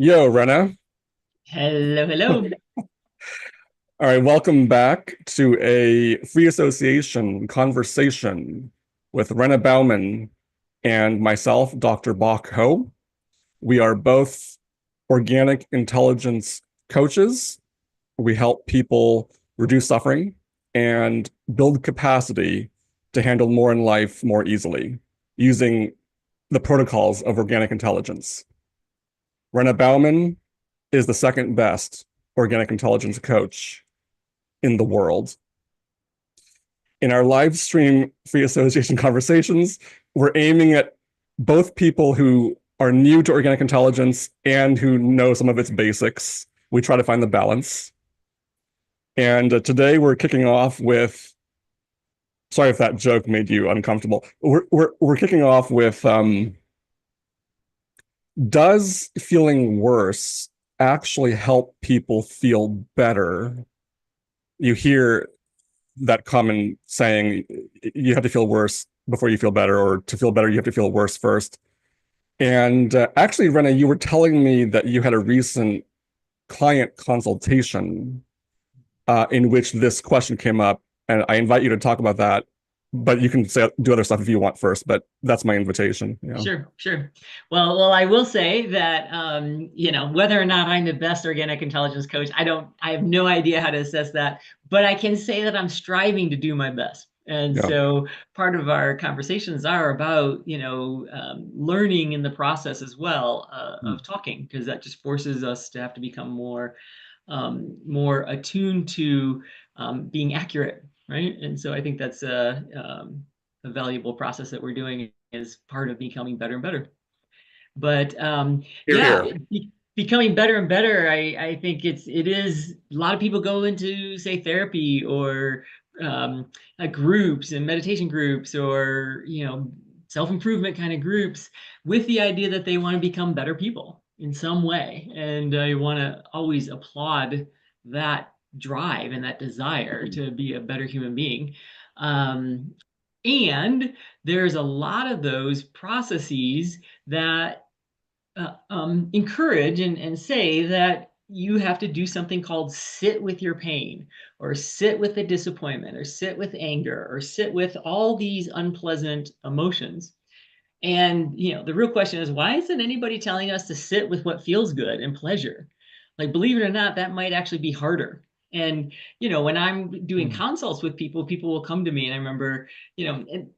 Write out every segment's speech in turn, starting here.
Yo, Rena. Hello, hello. All right, welcome back to a free association conversation with Rena Bauman and myself, Dr. Bach Ho. We are both organic intelligence coaches. We help people reduce suffering and build capacity to handle more in life more easily using the protocols of organic intelligence. Rena Bauman is the second best organic intelligence coach in the world. In our live stream free association conversations, we're aiming at both people who are new to organic intelligence and who know some of its basics. We try to find the balance. And today we're kicking off with, sorry if that joke made you uncomfortable. We're kicking off with does feeling worse actually help people feel better? You hear that common saying, you have to feel worse before you feel better, or to feel better, you have to feel worse first. And actually, Rena, you were telling me that you had a recent client consultation in which this question came up, and I invite you to talk about that. But you can say do other stuff if you want first. But that's my invitation. Yeah. Sure, sure. Well, I will say that whether or not I'm the best organic intelligence coach, I have no idea how to assess that, but I can say that I'm striving to do my best. And Yeah. so part of our conversations are about, learning in the process as well Mm. of talking, because that just forces us to have to become more attuned to being accurate, right? And so I think that's a valuable process that we're doing is part of becoming better and better. But Here, yeah, here. becoming better and better, I think it is a lot of people go into say therapy or groups and meditation groups or self-improvement kind of groups with the idea that they want to become better people in some way. And I want to always applaud that drive and that desire to be a better human being. Um, and there's a lot of those processes that encourage and say that you have to do something called sit with your pain or sit with the disappointment or sit with anger or sit with all these unpleasant emotions. And the real question is, why isn't anybody telling us to sit with what feels good and pleasure? Like, believe it or not, that might actually be harder. And when I'm doing Mm. consults with people, people will come to me, and I remember, and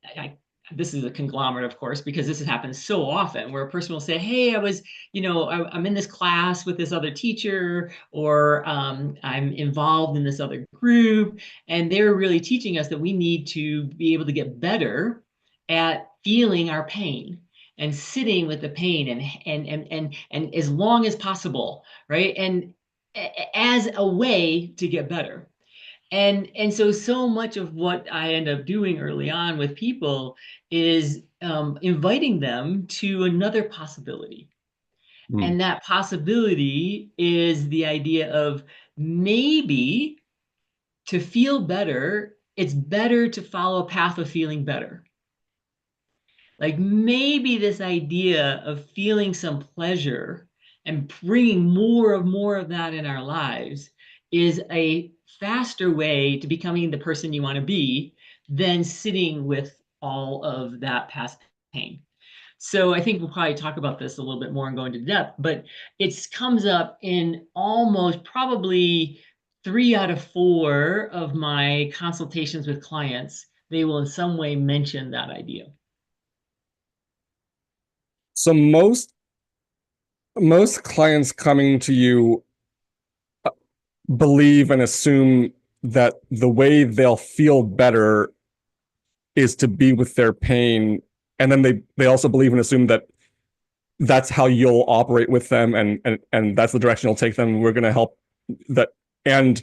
this is a conglomerate, of course, because this has happened so often, where a person will say, "Hey, I'm in this class with this other teacher, or I'm involved in this other group, and they're really teaching us that we need to be able to get better at feeling our pain and sitting with the pain and as long as possible, right? And as a way to get better. And so much of what I end up doing early on with people is inviting them to another possibility. Mm. And that possibility is the idea of maybe to feel better, it's better to follow a path of feeling better. Like maybe this idea of feeling some pleasure and bringing more of that in our lives is a faster way to becoming the person you want to be than sitting with all of that past pain. So I think we'll probably talk about this a little bit more and go into depth, but it comes up in almost probably 3 out of 4 of my consultations with clients. They will in some way mention that idea. So most clients coming to you believe and assume that the way they'll feel better is to be with their pain, and then they also believe and assume that that's how you'll operate with them, and that's the direction you'll take them. We're going to help that. And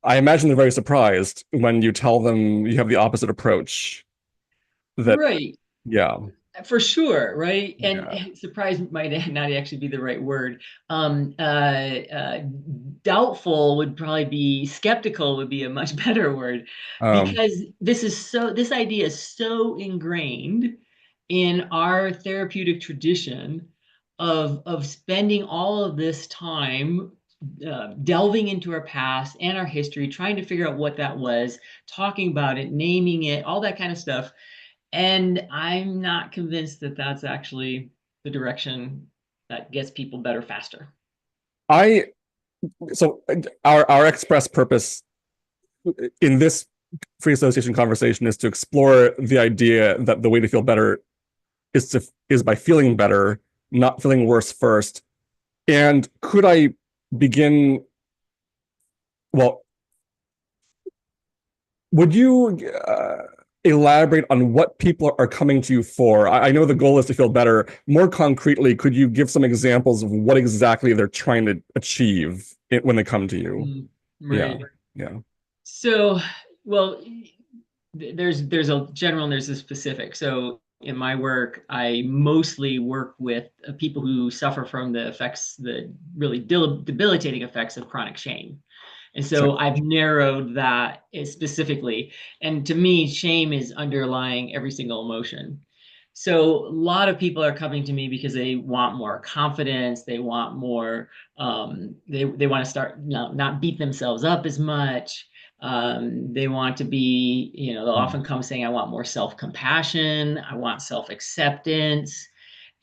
I imagine they're very surprised when you tell them you have the opposite approach. That, Right. yeah. For sure, right? And Yeah. surprise might not actually be the right word. Doubtful would probably be skeptical would be a much better word um because this idea is so ingrained in our therapeutic tradition of spending all of this time delving into our past and our history, trying to figure out what that was, talking about it, naming it, all that kind of stuff. And I'm not convinced that that's actually the direction that gets people better faster. I so our express purpose in this free association conversation is to explore the idea that the way to feel better is by feeling better, not feeling worse first. And could I begin? Well, would you elaborate on what people are coming to you for? I know the goal is to feel better. More concretely, could you give some examples of what exactly they're trying to achieve when they come to you? Yeah, Right. yeah. So, well, there's a general and there's a specific. So in my work, I mostly work with people who suffer from the effects, the really debilitating effects of chronic shame. And Sure. so I've narrowed that specifically. And to me, shame is underlying every single emotion. So a lot of people are coming to me because they want more confidence. They want more, they want to start not beat themselves up as much. They want to be, they'll often come saying, I want more self-compassion. I want self-acceptance.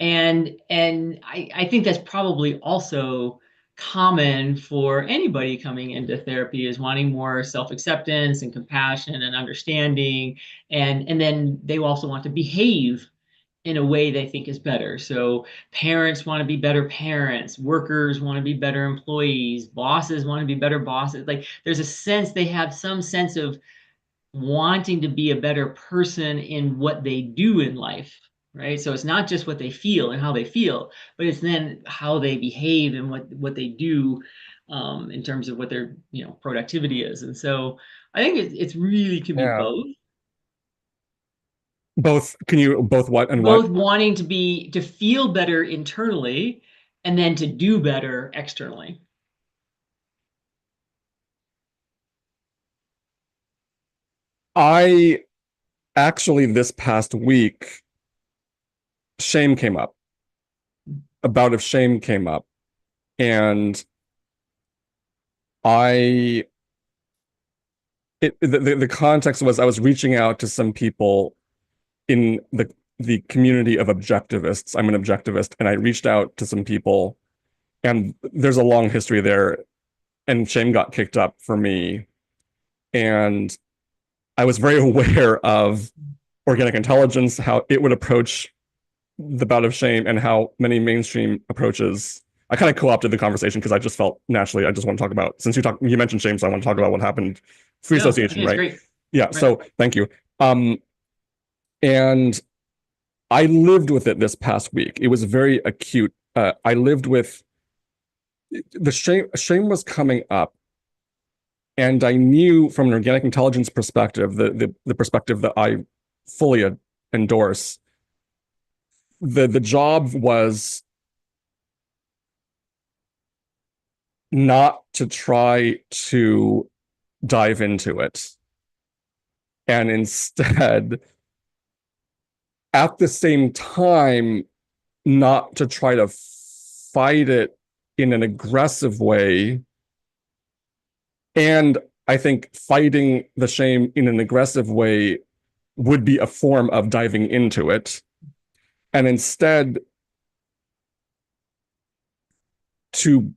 And I think that's probably also common for anybody coming into therapy is wanting more self-acceptance and compassion and understanding. And then they also want to behave in a way they think is better. So parents want to be better parents, workers want to be better employees, bosses want to be better bosses. Like there's a sense they have some sense of wanting to be a better person in what they do in life, right? So it's not just what they feel and how they feel, but it's then how they behave and what they do in terms of what their productivity is. And so I think it's really can be Yeah. both. Both, can you both what and what? Both wanting to feel better internally and then to do better externally. I actually, this past week, shame came up. A bout of shame came up. And I, the context was I was reaching out to some people in the community of objectivists. I'm an objectivist, and I reached out to some people, and there's a long history there, and shame got kicked up for me. And I was very aware of organic intelligence, how it would approach the bout of shame, and how many mainstream approaches. I kind of co-opted the conversation because I just felt naturally I just want to talk about, since you mentioned shame, so I want to talk about what happened. Free No, I association, think it's right? great. Yeah. Right. So thank you. Um, and I lived with it this past week. It was very acute. I lived with the shame. Shame was coming up, and I knew from an organic intelligence perspective, the perspective that I fully endorse. The job was not to try to dive into it, and instead, at the same time, not to try to fight it in an aggressive way. And I think fighting the shame in an aggressive way would be a form of diving into it. And instead, to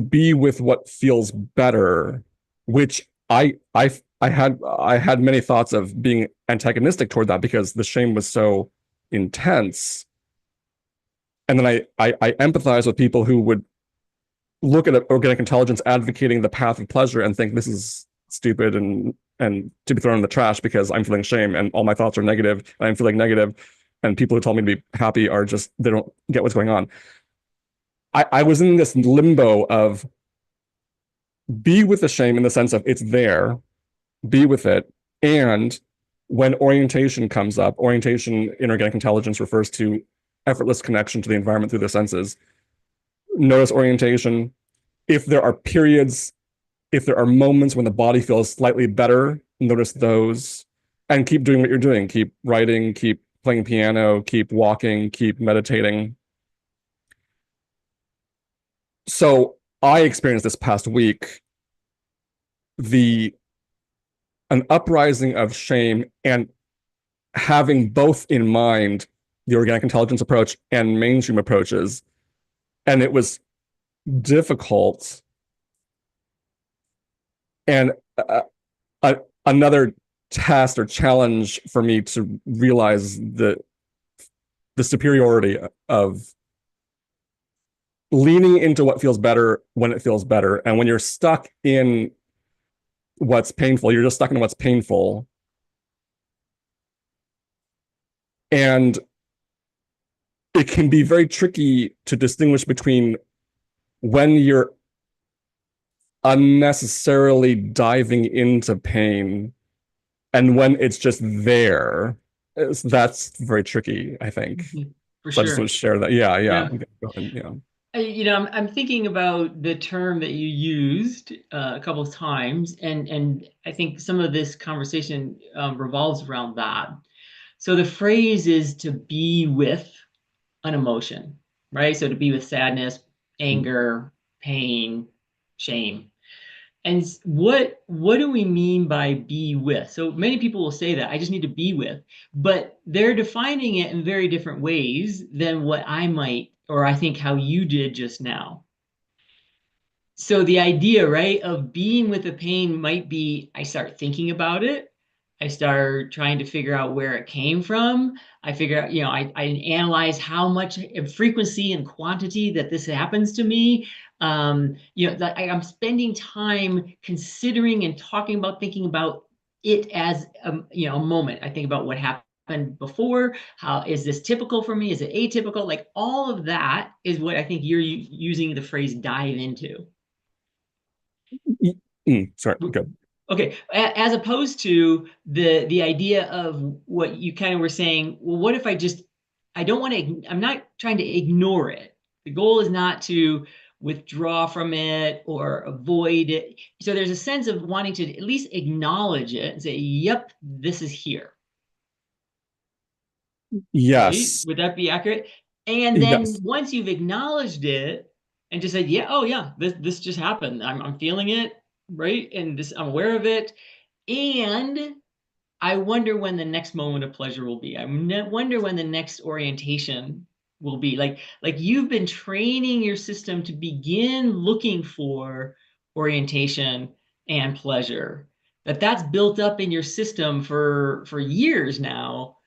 be with what feels better, which I had many thoughts of being antagonistic toward that because the shame was so intense. And then I empathize with people who would look at organic intelligence advocating the path of pleasure and think this is stupid and to be thrown in the trash because I'm feeling shame and all my thoughts are negative and I'm feeling negative, and people who told me to be happy are just they don't get what's going on. I was in this limbo of be with the shame in the sense of it's there, be with it, and when orientation comes up, orientation in organic intelligence refers to effortless connection to the environment through the senses. Notice orientation. If there are periods, if there are moments when the body feels slightly better, notice those and keep doing what you're doing. Keep writing, keep playing piano, keep walking, keep meditating. So I experienced this past week the an uprising of shame, and having both in mind the organic intelligence approach and mainstream approaches. And it was difficult. And uh, another test or challenge for me to realize the superiority of leaning into what feels better when it feels better. And when you're stuck in what's painful, you're just stuck in what's painful. And it can be very tricky to distinguish between when you're unnecessarily diving into pain and when it's just there. That's very tricky, I think. For So I just want sure. to share that. Yeah, yeah. Yeah. Okay, go ahead. Yeah. I'm thinking about the term that you used a couple of times, and I think some of this conversation revolves around that. So the phrase is to be with an emotion, right? So to be with sadness, anger, pain, shame. And what do we mean by be with? So many people will say that I just need to be with, but they're defining it in very different ways than what I might, or I think how you did just now. So the idea, right, of being with the pain might be I start thinking about it. I start trying to figure out where it came from. I figure out, I analyze how much frequency and quantity that this happens to me. That I'm spending time considering and talking about, thinking about it as a moment. I think about what happened before. How is this typical for me? Is it atypical? Like all of that is what I think you're using the phrase dive into. Sorry. Good. Okay, as opposed to the idea of what you kind of were saying, well, what if I don't want to, I'm not trying to ignore it. The goal is not to withdraw from it or avoid it. So there's a sense of wanting to at least acknowledge it and say, yep, this is here, right? Yes. Would that be accurate? And then Yes. once you've acknowledged it and just said, yeah, oh yeah, this just happened. I'm feeling it, right? And this I'm aware of it. And I wonder when the next moment of pleasure will be. Wonder when the next orientation will be. Like you've been training your system to begin looking for orientation and pleasure. That's built up in your system for years now,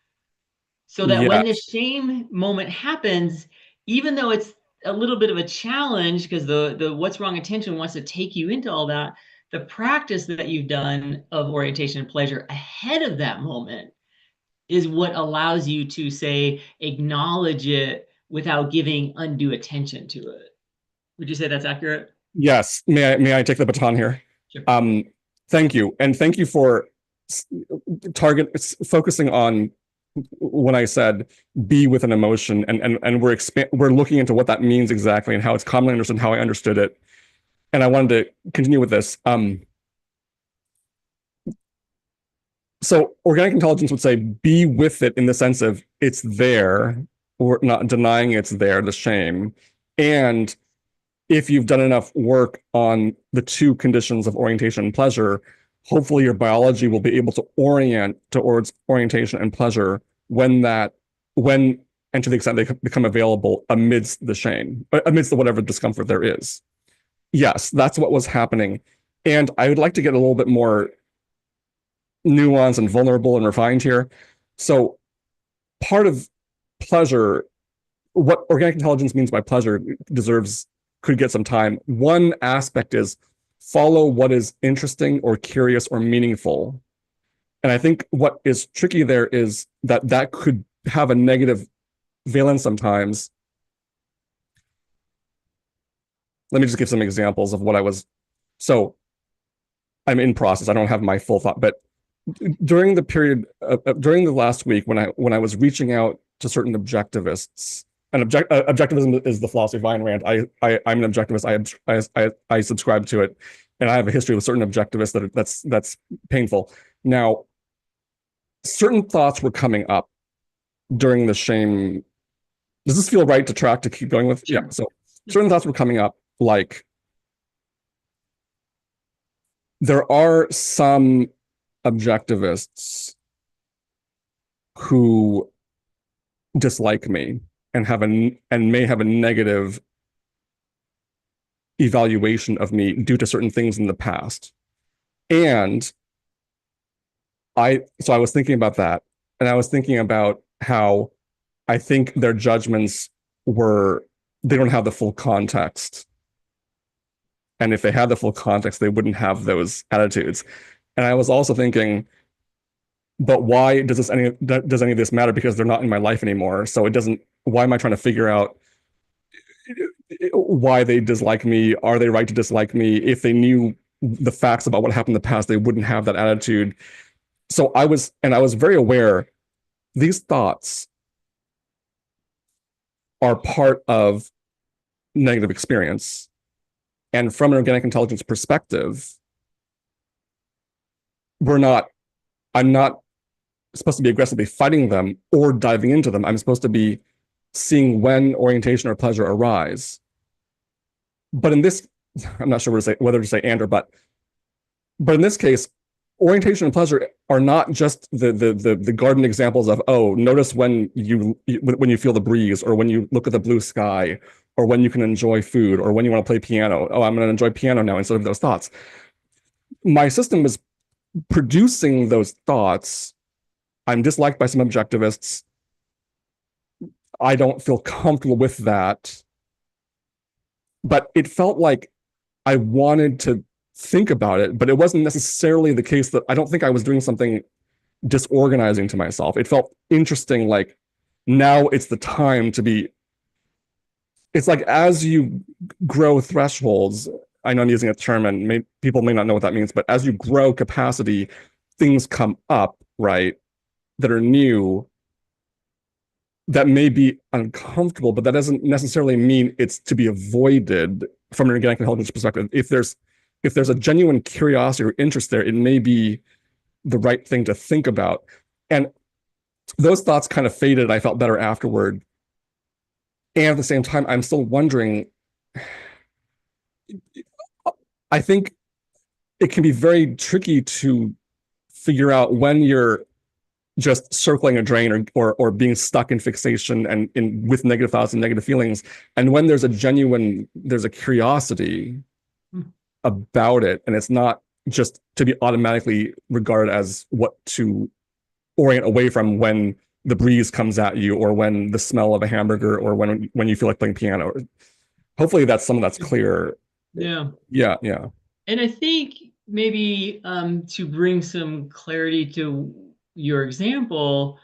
so that when this Yes. shame moment happens, even though it's a little bit of a challenge because the what's wrong attention wants to take you into all that, the practice that you've done of orientation and pleasure ahead of that moment is what allows you to say acknowledge it without giving undue attention to it. Would you say that's accurate? Yes. May I take the baton here? Sure. Um, Thank you. And thank you for focusing on when I said be with an emotion, and we're looking into what that means exactly and how it's commonly understood and how I understood it. And I wanted to continue with this. So organic intelligence would say be with it in the sense of it's there, or not denying it's there, the shame. And if you've done enough work on the two conditions of orientation and pleasure, hopefully your biology will be able to orient towards orientation and pleasure when and to the extent they become available amidst the shame, amidst the whatever discomfort there is. Yes, that's what was happening. And I would like to get a little bit more nuanced and vulnerable and refined here. So part of pleasure, what organic intelligence means by pleasure could get some time. One aspect is follow what is interesting or curious or meaningful. And I think what is tricky there is that could have a negative valence sometimes. Let me just give some examples of what I was. So I'm in process. I don't have my full thought, but during the period during the last week when I was reaching out to certain objectivists, and objectivism is the philosophy of Ayn Rand. I'm an objectivist. I subscribe to it, and I have a history with certain objectivists that's painful. Now, certain thoughts were coming up, during the shame. Does this feel right to track to keep going with? Yeah. Sure. So certain thoughts were coming up, like there are some objectivists who dislike me and may have a negative evaluation of me due to certain things in the past. And I was thinking about that, and I was thinking about how I think their judgments were they don't have the full context. And if they had the full context, they wouldn't have those attitudes. And I was also thinking, but why does any of this matter? Because they're not in my life anymore. So it doesn't. Why am I trying to figure out why they dislike me? Are they right to dislike me? If they knew the facts about what happened in the past, they wouldn't have that attitude. So I was very aware these thoughts are part of negative experience. And from an organic intelligence perspective, we're not, I'm not supposed to be aggressively fighting them or diving into them. I'm supposed to be seeing when orientation or pleasure arise. But in this, I'm not sure whether to say and or but in this case, orientation and pleasure are not just the garden examples of, oh, notice when you feel the breeze, or when you look at the blue sky, or when you can enjoy food, or when you want to play piano. Oh, I'm going to enjoy piano now instead of those thoughts. My system was producing those thoughts. I'm disliked by some objectivists. I don't feel comfortable with that. But it felt like I wanted to think about it, but it wasn't necessarily the case that I don't think I was doing something disorganizing to myself. It felt interesting, like now it's the time to be. It's like as you grow thresholds, I know I'm using a term and people may not know what that means, but as you grow capacity, things come up, right, that are new, that may be uncomfortable, but that doesn't necessarily mean it's to be avoided from an organic intelligence perspective. If there's a genuine curiosity or interest there, it may be the right thing to think about. And those thoughts kind of faded. I felt better afterward. And at the same time, I'm still wondering, I think it can be very tricky to figure out when you're just circling a drain, or being stuck in fixation and in with negative thoughts and negative feelings, and when there's a curiosity about it, and it's not just to be automatically regarded as what to orient away from when the breeze comes at you, or when the smell of a hamburger, or when you feel like playing piano. Hopefully that's clear. Yeah. Yeah, yeah. And I think maybe to bring some clarity to your example,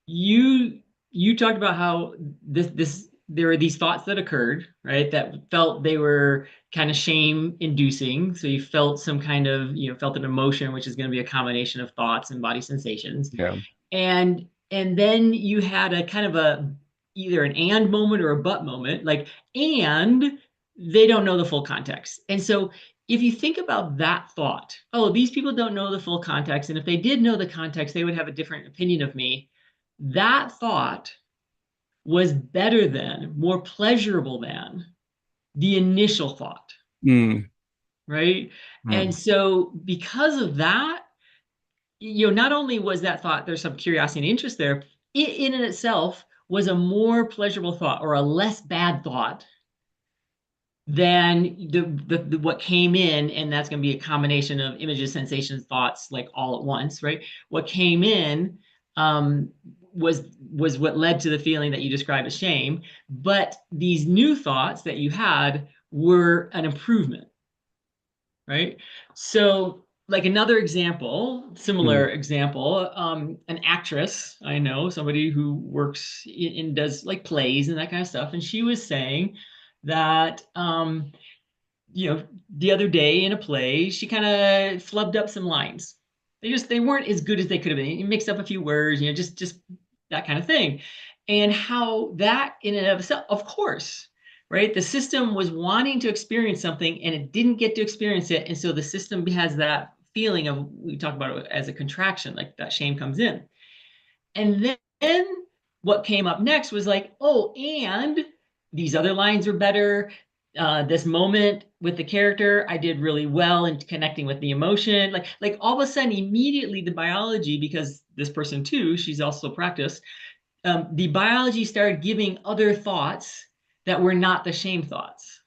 you you talked about how this there were these thoughts that occurred, right? That felt they were kind of shame inducing. So you felt some kind of, felt an emotion, which is going to be a combination of thoughts and body sensations. Yeah. And then you had a kind of a either an and moment or a but moment, like, and they don't know the full context. And so if you think about that thought, oh, these people don't know the full context, and if they did know the context, they would have a different opinion of me. That thought was better than, more pleasurable than the initial thought, Mm, right? And mm, so because of that, not only was that thought, there's some curiosity and interest there, it in and itself was a more pleasurable thought, or a less bad thought than the what came in. And that's going to be a combination of images, sensations, thoughts, like all at once, right? What came in um, was what led to the feeling that you described as shame. But these new thoughts that you had were an improvement, right? So, like another example, similar mm. example, an actress I know, somebody who works in does like plays and that kind of stuff, and she was saying that the other day in a play, she kind of flubbed up some lines. They weren't as good as they could have been. You mixed up a few words, just that kind of thing. And how that in and of itself, of course, right? The system was wanting to experience something and it didn't get to experience it. And so the system has that feeling of, we talk about it as a contraction, like that shame comes in. And then what came up next was like, oh, and these other lines are better. This moment with the character, I did really well in connecting with the emotion. Like all of a sudden, immediately the biology, because this person too, she's also practiced, the biology started giving other thoughts that were not the shame thoughts.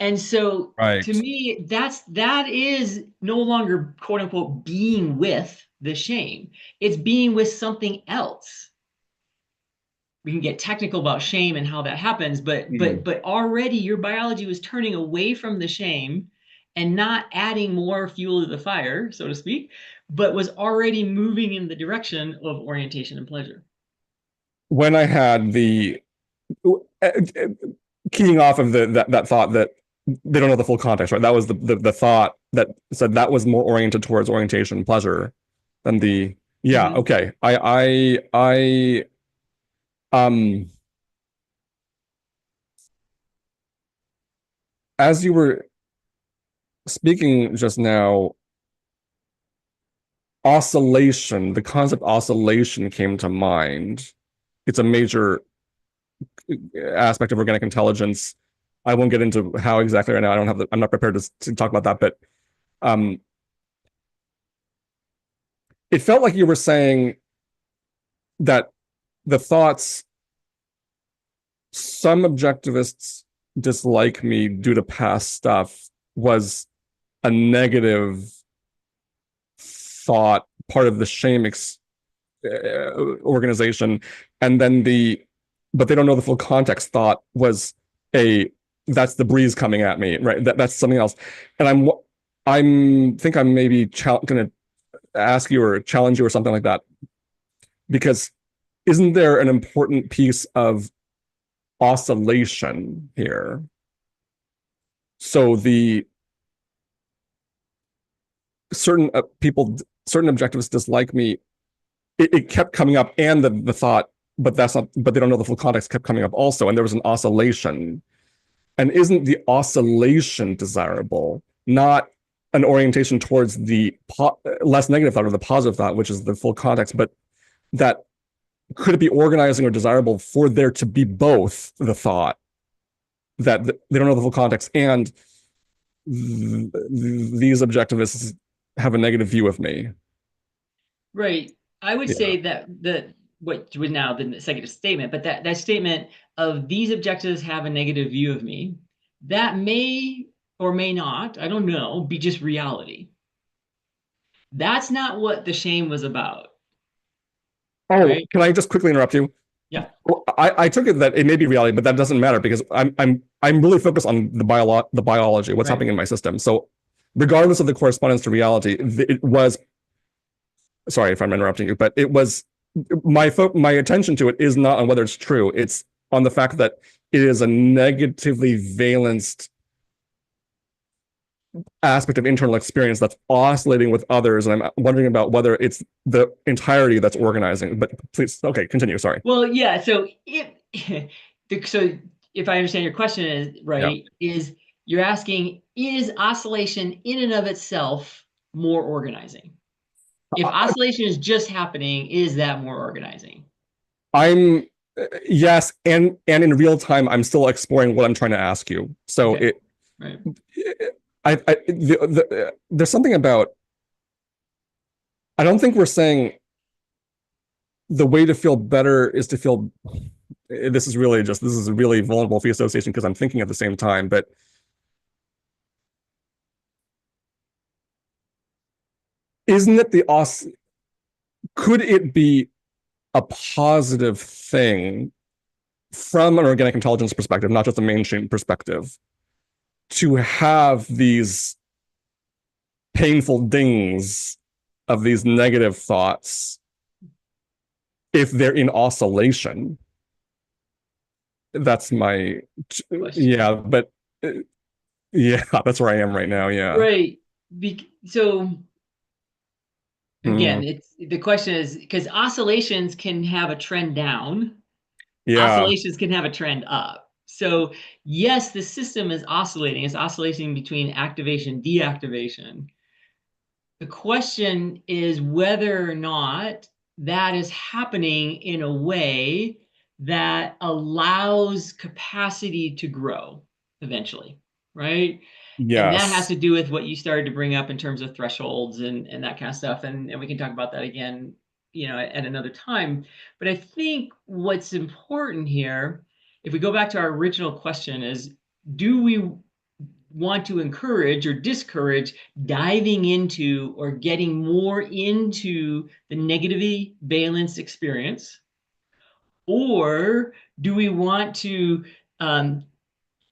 And so to Right. me, that is no longer quote unquote being with the shame. It's being with something else. We can get technical about shame and how that happens, but Hmm. already your biology was turning away from the shame and not adding more fuel to the fire, so to speak, but was already moving in the direction of orientation and pleasure. When I had the keying off of that thought that they don't know the full context, right? That was the thought that said that was more oriented towards orientation and pleasure than the yeah, Mm-hmm. okay. Um as you were speaking just now, oscillation, the concept oscillation came to mind. It's a major aspect of organic intelligence. I won't get into how exactly right now. I'm not prepared to talk about that, but um, it felt like you were saying that the thoughts, some objectivists dislike me due to past stuff, was a negative thought, part of the shame organization, and then but they don't know the full context thought was a that's the breeze coming at me, right? That's something else, and I'm think I'm maybe gonna ask you or challenge you or something like that, because isn't there an important piece of oscillation here? So the certain people, certain objectives dislike me. It kept coming up, and the thought, but that's not. But they don't know the full context kept coming up also, and there was an oscillation. And isn't the oscillation desirable, not an orientation towards the less negative thought or the positive thought, which is the full context, but that could it be organizing or desirable for there to be both the thought that they don't know the full context and these objectivists have a negative view of me. Right. I would Yeah. say that what was now the executive statement, but that statement of these objectives have a negative view of me, that may or may not, I don't know, be just reality. That's not what the shame was about, Oh, right? can I just quickly interrupt you? Yeah. Well, I took it that it may be reality, but that doesn't matter because I'm really focused on the biology, what's Right. happening in my system. So, regardless of the correspondence to reality, it was sorry if I'm interrupting you, but it was my attention to it is not on whether it's true. It's on the fact that it is a negatively valenced aspect of internal experience that's oscillating with others, and I'm wondering about whether it's the entirety that's organizing. But please, okay, continue. Sorry. Well, yeah. So so if I understand your question is Yeah. right, is you're asking, is oscillation in and of itself more organizing? If oscillation is just happening, is that more organizing? I'm yes, and in real time, I'm still exploring what I'm trying to ask you. So Okay. Right. there's something about I don't think we're saying the way to feel better is to feel. This is a really vulnerable free association because I'm thinking at the same time. But isn't it the os? Could it be a positive thing from an organic intelligence perspective, not just a mainstream perspective, to have these painful dings of these negative thoughts if they're in oscillation? That's my Question. yeah, but yeah, that's where I am right now. Yeah. Right. So Mm, again, it's the question is because oscillations can have a trend down, yeah. oscillations can have a trend up. So yes, the system is oscillating. It's oscillating between activation, deactivation. The question is whether or not that is happening in a way that allows capacity to grow eventually, right? And that has Yes. to do with what you started to bring up in terms of thresholds and that kind of stuff. And we can talk about that again, at another time. But I think what's important here, if we go back to our original question, is do we want to encourage or discourage diving into or getting more into the negatively balanced experience? Or do we want to um,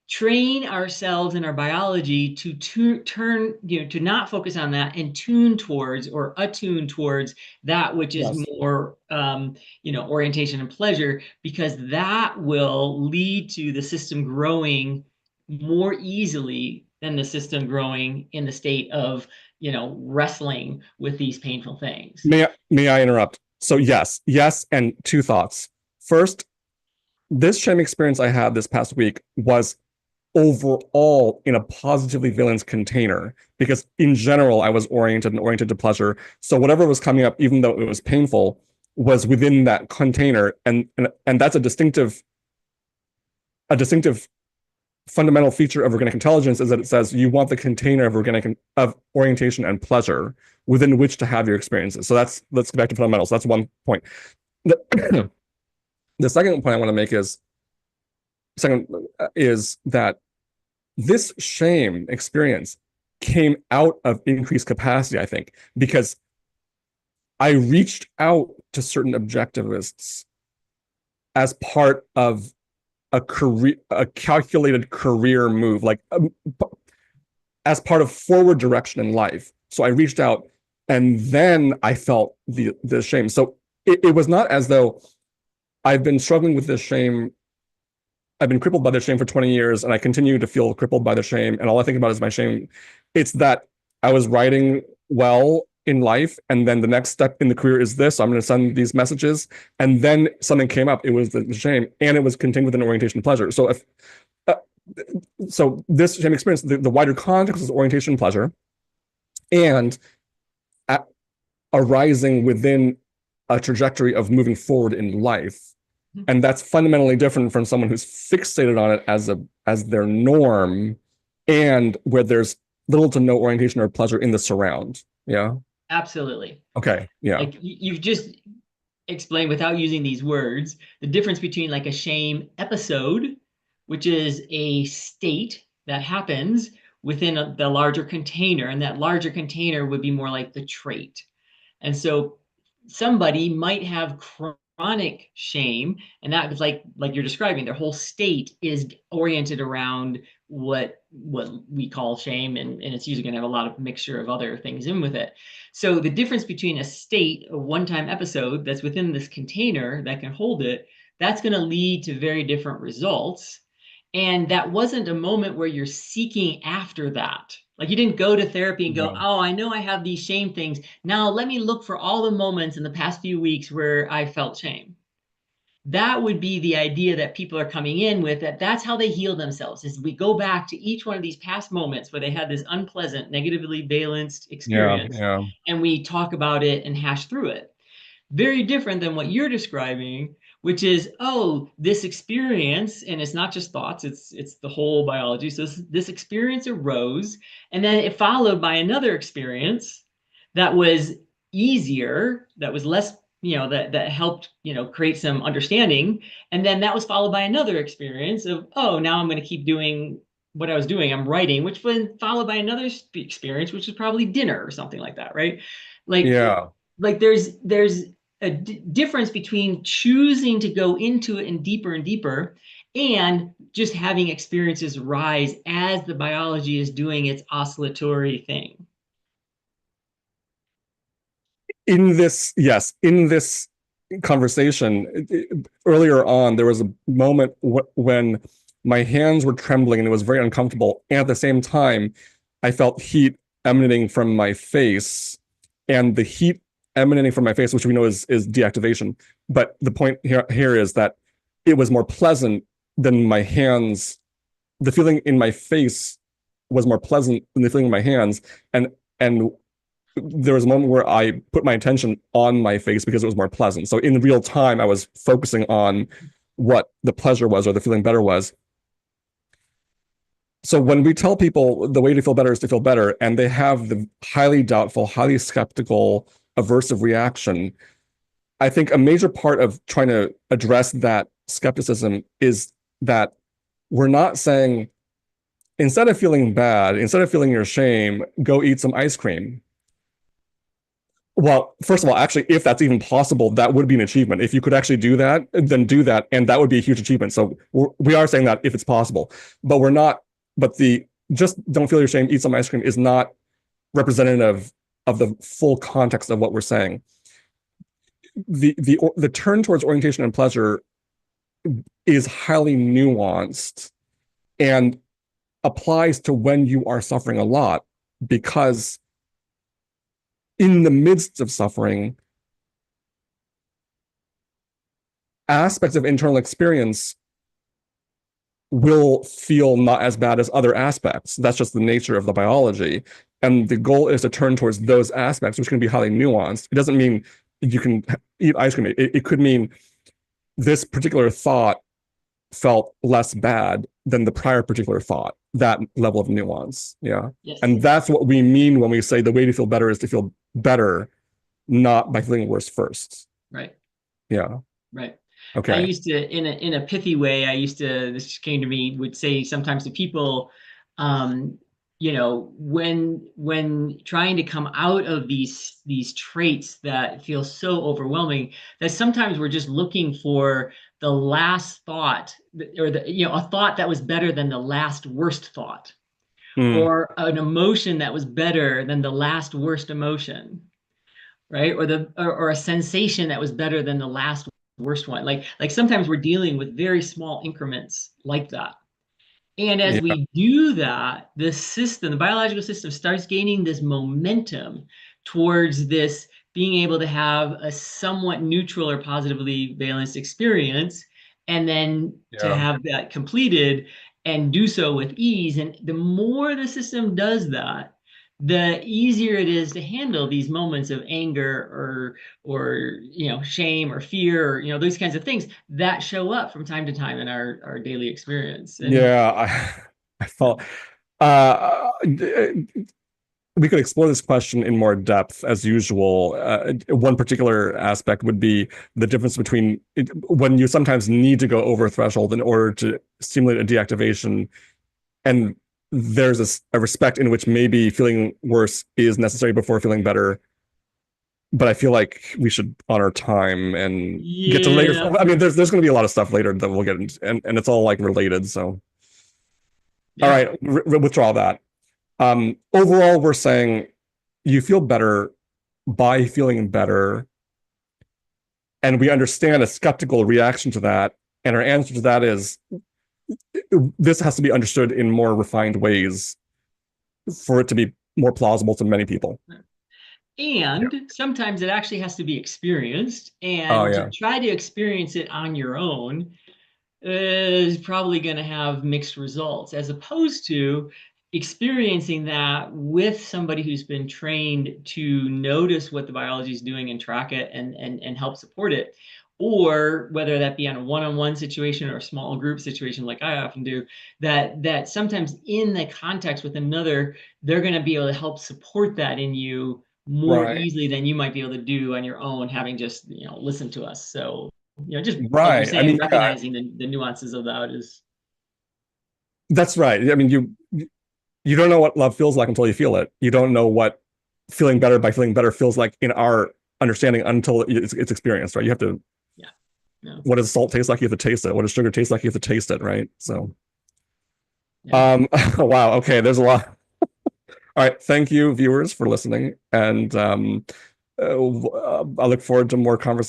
train ourselves in our biology to turn, to not focus on that and tune towards or attune towards that which is Yes. more, orientation and pleasure, because that will lead to the system growing more easily than the system growing in the state of, wrestling with these painful things. May I interrupt? So yes, and two thoughts. First, this shame experience I had this past week was overall in a positively valence container because in general I was oriented to pleasure. So whatever was coming up, even though it was painful, was within that container, and that's a distinctive fundamental feature of organic intelligence is that it says you want the container of orientation and pleasure within which to have your experiences. So let's get back to fundamentals. That's one point. The, the second point I want to make is that this shame experience came out of increased capacity, I think, because I reached out to certain objectivists as part of a calculated career move, like as part of forward direction in life. So I reached out, and then I felt the shame. So it was not as though I've been struggling with this shame. I've been crippled by the shame for 20 years, and I continue to feel crippled by the shame. And all I think about is my shame. It's that I was writing well in life, and then the next step in the career is this. So I'm going to send these messages, and then something came up. It was the shame, and it was contained within orientation and pleasure. So if uh, so, this shame experience, the wider context is orientation and pleasure, and at, arising within a trajectory of moving forward in life. And that's fundamentally different from someone who's fixated on it as their norm, and where there's little to no orientation or pleasure in the surround. Yeah. Absolutely. Okay. Yeah. Like you've just explained without using these words the difference between like a shame episode, which is a state that happens within the larger container, and that larger container would be more like the trait. And so somebody might have chronic shame, and that is like you're describing, their whole state is oriented around what we call shame, and it's usually going to have a lot of mixture of other things in with it. So the difference between a state, a one-time episode that's within this container that can hold it, that's going to lead to very different results. And that wasn't a moment where you're seeking after that. Like you didn't go to therapy and go, Yeah. oh, I know I have these shame things. Now let me look for all the moments in the past few weeks where I felt shame. That would be the idea that people are coming in with, that's how they heal themselves, is we go back to each one of these past moments where they had this unpleasant, negatively balanced Yeah. experience, Yeah. and we talk about it and hash through it. Very different than what you're describing, which is, oh, this experience, and it's not just thoughts, it's the whole biology. So this experience arose, and then it followed by another experience that was easier, that was less, that helped, create some understanding. And then that was followed by another experience of, oh, now I'm going to keep doing what I was doing. I'm writing, which was followed by another experience, which is probably dinner or something like that, right? Like, Yeah. there's a difference between choosing to go into it and deeper and just having experiences rise as the biology is doing its oscillatory thing. In this conversation earlier on, there was a moment when my hands were trembling and it was very uncomfortable, and at the same time I felt heat emanating from my face, and the heat emanating from my face, which we know is deactivation, but the point here is that it was more pleasant than my hands. The feeling in my face was more pleasant than the feeling in my hands, and there was a moment where I put my attention on my face because it was more pleasant. So in real time, I was focusing on what the pleasure was or the feeling better was. So when we tell people the way to feel better is to feel better, and they have the highly doubtful, highly skeptical, aversive reaction, I think a major part of trying to address that skepticism is that we're not saying, instead of feeling bad, instead of feeling your shame, go eat some ice cream. Well, first of all, actually, if that's even possible, that would be an achievement. If you could actually do that, then do that, and that would be a huge achievement. So we are saying that if it's possible, but we're not. But the just don't feel your shame, eat some ice cream is not representative of the full context of what we're saying. The turn towards orientation and pleasure is highly nuanced and applies to when you are suffering a lot, because in the midst of suffering, aspects of internal experience will feel not as bad as other aspects. That's just the nature of the biology. And the goal is to turn towards those aspects, which can be highly nuanced. It doesn't mean you can eat ice cream. It could mean this particular thought felt less bad than the prior particular thought, that level of nuance. Yeah. Yes. And that's what we mean when we say the way to feel better is to feel better, not by feeling worse first. Right. Yeah. Right. I Okay. used to, in a pithy way, I used to, this came to me, would say sometimes to people, um, when trying to come out of these traits that feel so overwhelming, that sometimes we're just looking for the last thought, or a thought that was better than the last worst thought, Mm, or an emotion that was better than the last worst emotion, right? Or a sensation that was better than the last worst one. Like sometimes we're dealing with very small increments like that. And as yeah. we do that, the biological system starts gaining this momentum towards this being able to have a somewhat neutral or positively balanced experience, and then to Yeah. have that completed and do so with ease. And the more the system does that, the easier it is to handle these moments of anger or shame or fear, or those kinds of things that show up from time to time in our daily experience. And Yeah. I felt uh, we could explore this question in more depth as usual. One particular aspect would be the difference between when you sometimes need to go over a threshold in order to stimulate a deactivation, and there's a respect in which maybe feeling worse is necessary before feeling better. But I feel like we should honor time and get to later. yeah, I mean, there's going to be a lot of stuff later that we'll get into, and it's all like related. So, all yeah. right, withdraw that. Overall, we're saying you feel better by feeling better, and we understand a skeptical reaction to that. And our answer to that is this has to be understood in more refined ways for it to be more plausible to many people. Yeah. And sometimes it actually has to be experienced, Oh and to yeah. try to experience it on your own is probably going to have mixed results, as opposed to experiencing that with somebody who's been trained to notice what the biology is doing and track it and help support it. Or whether that be on a one-on-one situation or a small group situation, like I often do, that sometimes in the context with another, they're going to be able to help support that in you more Right. easily than you might be able to do on your own, having just listened to us. So just like you're Right. I saying, mean, yeah, recognizing the nuances of that is, that's right. I mean, you don't know what love feels like until you feel it. You don't know what feeling better by feeling better feels like in our understanding until it's experienced, right? You have to. yeah, no, What does salt taste like? You have to taste it. What does sugar taste like? You have to taste it, right? So, yeah. wow. Okay, there's a lot. All right, thank you, viewers, for listening, and I look forward to more conversations.